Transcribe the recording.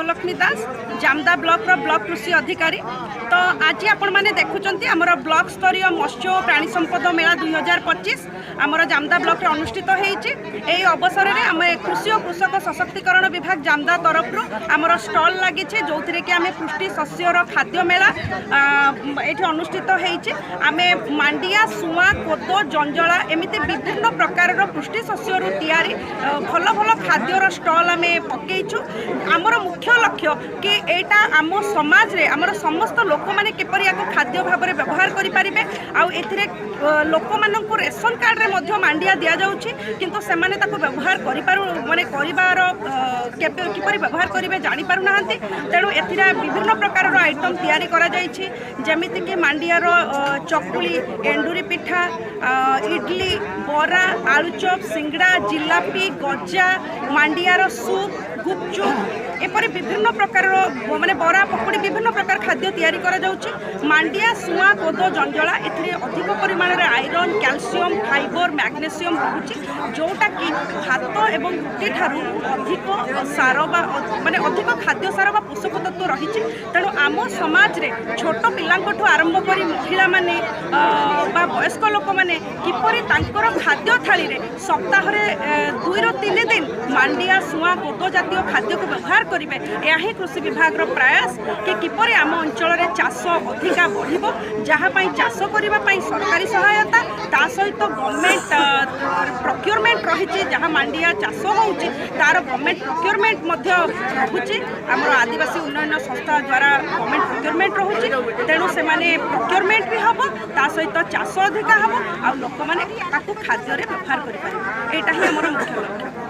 लक्ष्मी दास Jamda block block कृषि अधिकारी। तो आज आपण मैंने देखुं आमर ब्लॉक स्तरीय मत्स्य और प्राणी संपद मेला 2025 आमर जामदा ब्लॉक अनुष्ठित होती। अवसर में आम कृषि और कृषक सशक्तिकरण विभाग जामदा तरफ आमर स्टल लगी जो थी कि आम पुष्टि शस्यर खाद्य मेला ये अनुष्ठित होती। आम मांडिया सुआ कोदो जंजला एमती विभिन्न प्रकार पुष्टि शस्यर तैयारी भल भल खाद्यर स्टल आम पकईचु। आमर मुख्य लक्ष्य कि एटा आम समाज रे आमर समस्त लोक माने किपरि याको खाद्य भाव में व्यवहार करें आउ एथिरे लोक मानक रेशन कार्ड रे मध्य मांडिया दिया जाउछि किंतु से माने ताको व्यवहार करि पारु माने करिवार किपरि व्यवहार करिवे जानि पारु नाहंती। तेणु एथिरा विभिन्न प्रकार आइटम तैयारी करा जाइछि जेमिति कि मांडियार चकुली एंडुरी पिठा इडली बरा आलुचप सिंगड़ा जिलापी गजा मांडियार सूप गुपचुप एपरी विभिन्न प्रकार माने बरा पकड़ी विभिन्न प्रकार खाद्य तैयारी करा जाउछि। मांडिया सुआ कोदो जंजला एथिरे अधिक परिमाण रे आयरन कैल्शियम फाइबर मैग्नेशियम रहुछि जोटा कि भात एवं रुटी ठारू अधिक सार माने अधिक खाद्य सार बा पोषक तत्व रहिछि। तेणु आम समाज रे छोट पिलांकठू आरंभ करी महिला माने बा वयस्क लोक माने किपरि तांकर खाद्य थाली रे सप्ताह रे 2 ରୁ 3 दिन मांडिया सुआ कोदो जातीय खाद्य को व्यवहार करेंगे। यह कृषि विभाग प्रयास कि किपरि आम अंचल में चाष अधिका बढ़िबो जहाँपाई चाष करने सरकारी सहायता ता सहित गवर्नमेंट प्रोक्योरमेंट रही जहाँ मांडिया चाष होउछि तार गवर्नमेंट प्रोक्योरमेंट रहुछि आमर आदिवासी उन्नयन संस्था द्वारा गवर्नमेंट प्रोक्योरमेंट रहुछि। तेणु से प्रोक्योरमेंट भी हम ता सहित चाष अधिका हम आ लोक मैंने खाद्य व्यवहार करें। यहाँ ही आमर मुख्य लक्ष्य।